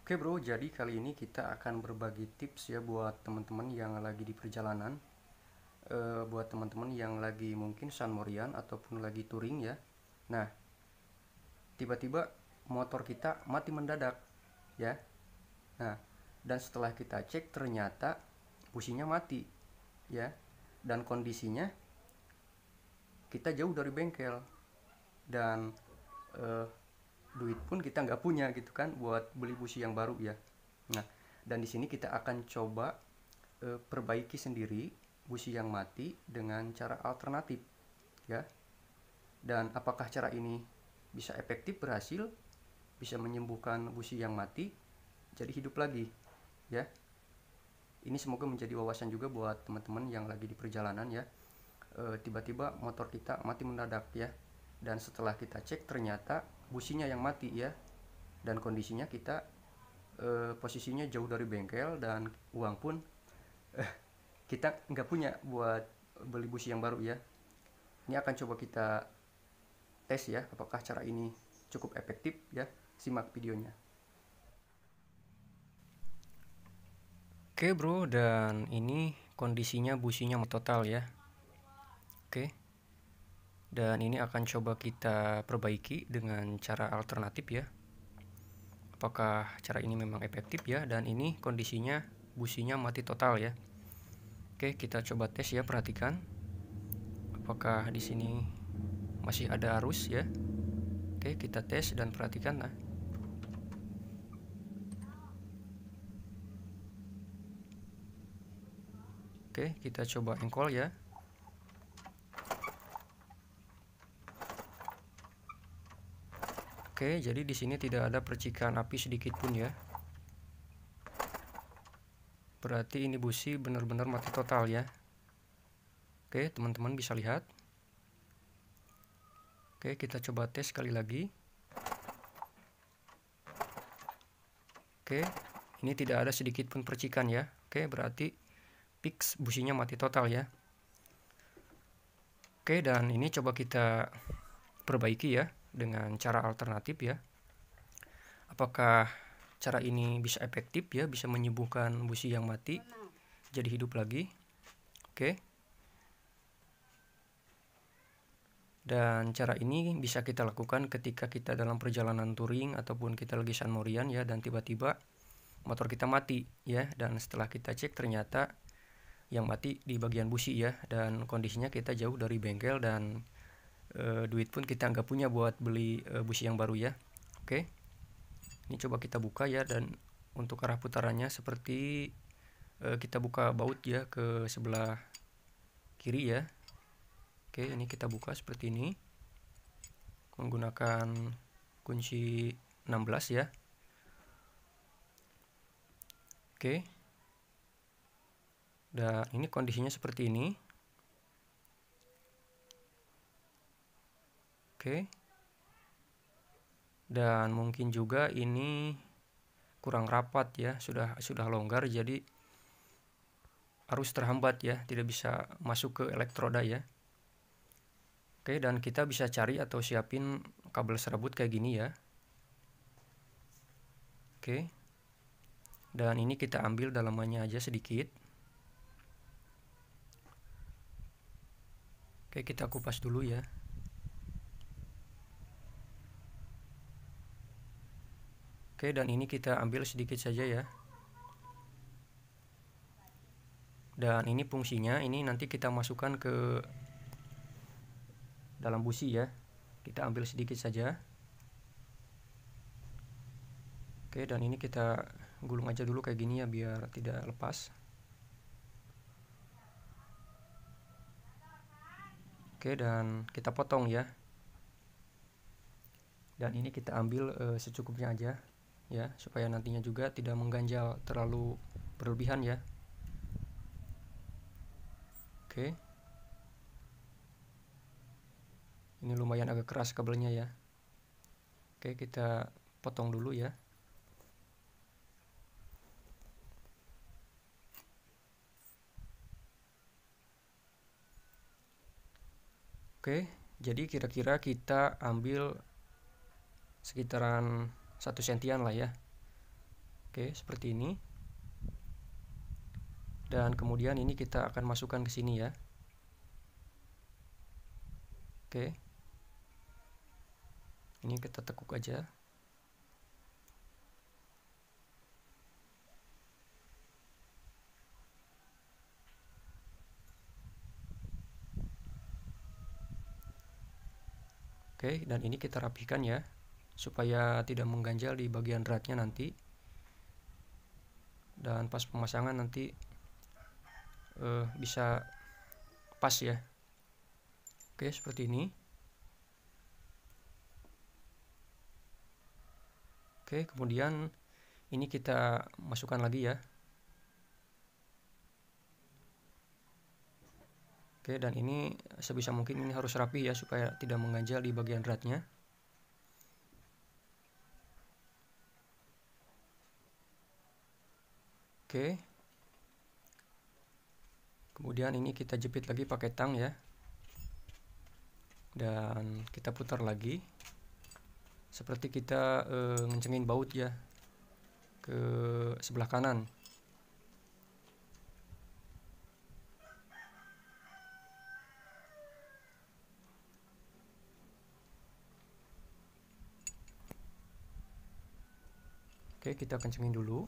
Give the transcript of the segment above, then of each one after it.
Oke bro, jadi kali ini kita akan berbagi tips ya buat teman-teman yang lagi di perjalanan, buat teman-teman yang lagi mungkin San Morian ataupun lagi touring ya. Nah, tiba-tiba motor kita mati mendadak ya. Nah, dan setelah kita cek ternyata businya mati ya. Dan kondisinya kita jauh dari bengkel dan eh, duit pun kita nggak punya gitu kan buat beli busi yang baru ya. Nah, dan di sini kita akan coba perbaiki sendiri busi yang mati dengan cara alternatif ya. Dan apakah cara ini bisa efektif berhasil, bisa menyembuhkan busi yang mati jadi hidup lagi ya. Ini semoga menjadi wawasan juga buat teman-teman yang lagi di perjalanan ya. Tiba-tiba motor kita mati mendadak ya. Dan setelah kita cek ternyata businya yang mati ya. Dan kondisinya kita posisinya jauh dari bengkel dan uang pun kita nggak punya buat beli busi yang baru ya. Ini akan coba kita tes ya, apakah cara ini cukup efektif ya. Simak videonya. Oke bro, dan ini kondisinya businya total ya. Oke, dan ini akan coba kita perbaiki dengan cara alternatif ya. Apakah cara ini memang efektif ya. Dan ini kondisinya businya mati total ya. Oke, kita coba tes ya, perhatikan apakah di sini masih ada arus ya. Oke, kita tes dan perhatikan. Nah, oke, kita coba engkol ya. Oke, jadi di sini tidak ada percikan api sedikit pun ya. Berarti ini busi benar-benar mati total ya. Oke, teman-teman bisa lihat. Oke, kita coba tes sekali lagi. Oke, ini tidak ada sedikit pun percikan ya. Oke, berarti fix businya mati total ya. Oke, dan ini coba kita perbaiki ya dengan cara alternatif ya. Apakah cara ini bisa efektif ya, bisa menyembuhkan busi yang mati jadi hidup lagi. Oke. Dan cara ini bisa kita lakukan ketika kita dalam perjalanan touring ataupun kita lagi San Morian ya, dan tiba-tiba motor kita mati ya. Dan setelah kita cek ternyata yang mati di bagian busi ya, dan kondisinya kita jauh dari bengkel dan duit pun kita nggak punya buat beli busi yang baru ya. Oke, ini coba kita buka ya, dan untuk arah putarannya seperti kita buka baut ya ke sebelah kiri ya. Oke, ini kita buka seperti ini menggunakan kunci 16 ya. Oke, dan ini kondisinya seperti ini. Oke, dan mungkin juga ini kurang rapat ya, sudah longgar jadi arus terhambat ya, tidak bisa masuk ke elektroda ya. Oke, dan kita bisa cari atau siapin kabel serabut kayak gini ya. Oke, dan ini kita ambil dalamannya aja sedikit. Oke, kita kupas dulu ya. Oke, dan ini kita ambil sedikit saja ya. Dan ini fungsinya, ini nanti kita masukkan ke dalam busi ya. Kita ambil sedikit saja. Oke, dan ini kita gulung aja dulu kayak gini ya biar tidak lepas. Oke, dan kita potong ya. Dan ini kita ambil secukupnya aja ya, supaya nantinya juga tidak mengganjal terlalu berlebihan ya. Oke, ini lumayan agak keras kabelnya ya. Oke, kita potong dulu ya. Oke, jadi kira-kira kita ambil sekitaran 1 sentian lah ya. Oke, seperti ini. Dan kemudian ini kita akan masukkan ke sini ya. Oke. Ini kita tekuk aja. Oke, dan ini kita rapikan ya, supaya tidak mengganjal di bagian ratnya nanti. Dan pas pemasangan nanti bisa pas ya. Oke, seperti ini. Oke, kemudian ini kita masukkan lagi ya. Oke, dan ini sebisa mungkin ini harus rapi ya, supaya tidak mengganjal di bagian ratnya. Oke. Kemudian ini kita jepit lagi pakai tang ya. Dan kita putar lagi. Seperti kita ngencengin baut ya ke sebelah kanan. Oke, kita kencengin dulu.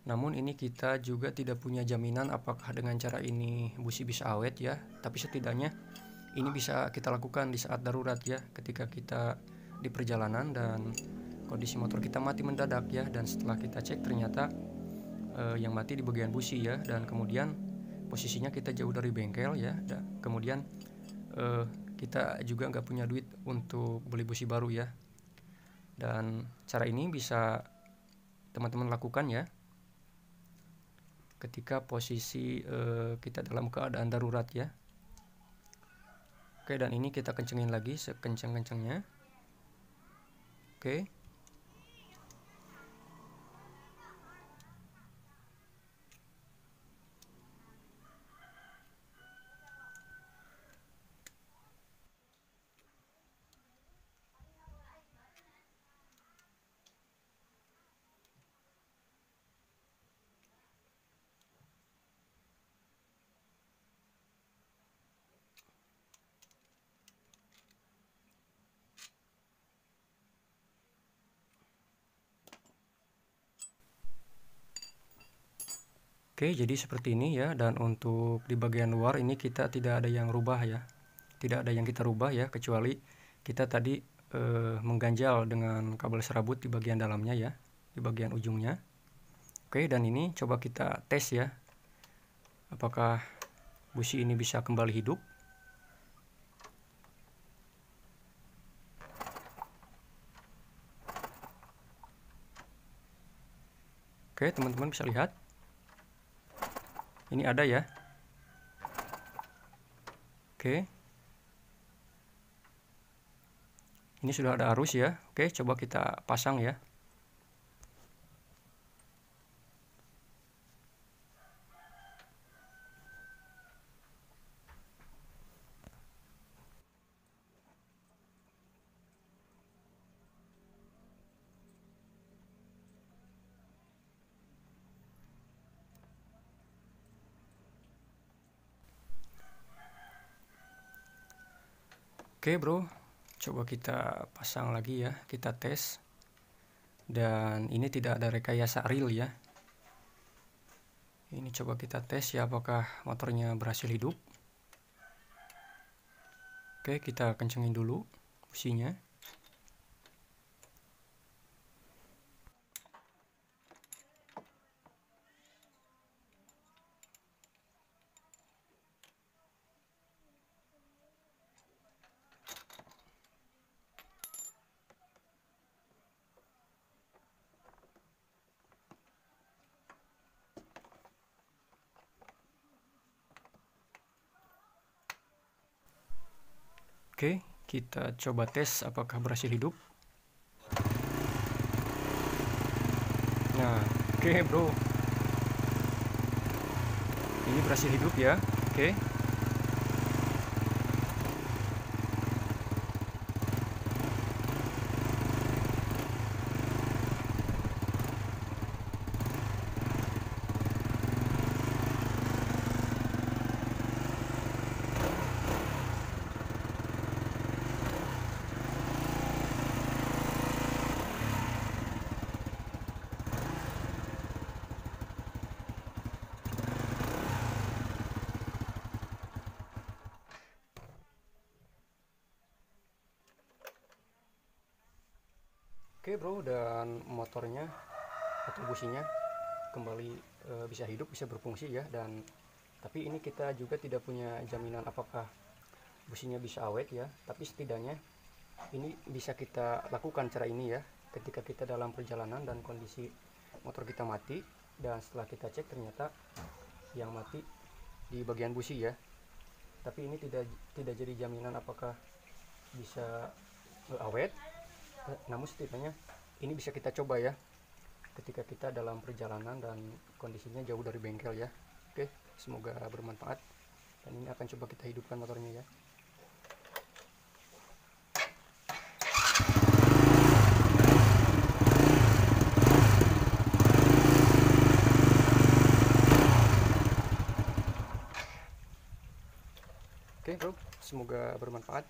Namun ini kita juga tidak punya jaminan apakah dengan cara ini busi bisa awet ya. Tapi setidaknya ini bisa kita lakukan di saat darurat ya, ketika kita di perjalanan dan kondisi motor kita mati mendadak ya. Dan setelah kita cek ternyata yang mati di bagian busi ya. Dan kemudian posisinya kita jauh dari bengkel ya. Dan kemudian kita juga nggak punya duit untuk beli busi baru ya. Dan cara ini bisa teman-teman lakukan ya ketika posisi kita dalam keadaan darurat ya. Oke, dan ini kita kencengin lagi sekencang-kencangnya. Oke. Oke, jadi seperti ini ya. Dan untuk di bagian luar ini kita tidak ada yang rubah ya. Tidak ada yang kita rubah ya, kecuali kita tadi mengganjal dengan kabel serabut di bagian dalamnya ya, di bagian ujungnya. Oke, dan ini coba kita tes ya, apakah busi ini bisa kembali hidup. Oke, teman-teman bisa lihat. Ini ada ya. Oke. Ini sudah ada arus ya. Oke, coba kita pasang ya. Oke bro, coba kita pasang lagi ya, kita tes. Dan ini tidak ada rekayasa real ya. Ini coba kita tes ya, apakah motornya berhasil hidup. Oke, kita kencengin dulu businya. Oke, kita coba tes apakah berhasil hidup. Nah, oke bro, ini berhasil hidup ya. Oke. Oke bro, dan motornya atau businya kembali bisa hidup, bisa berfungsi ya. Dan tapi ini kita juga tidak punya jaminan apakah businya bisa awet ya, tapi setidaknya ini bisa kita lakukan cara ini ya, ketika kita dalam perjalanan dan kondisi motor kita mati, dan setelah kita cek ternyata yang mati di bagian busi ya. Tapi ini tidak jadi jaminan apakah bisa awet, namun setidaknya ini bisa kita coba ya ketika kita dalam perjalanan dan kondisinya jauh dari bengkel ya. Oke, semoga bermanfaat, dan ini akan coba kita hidupkan motornya ya. Oke bro, semoga bermanfaat.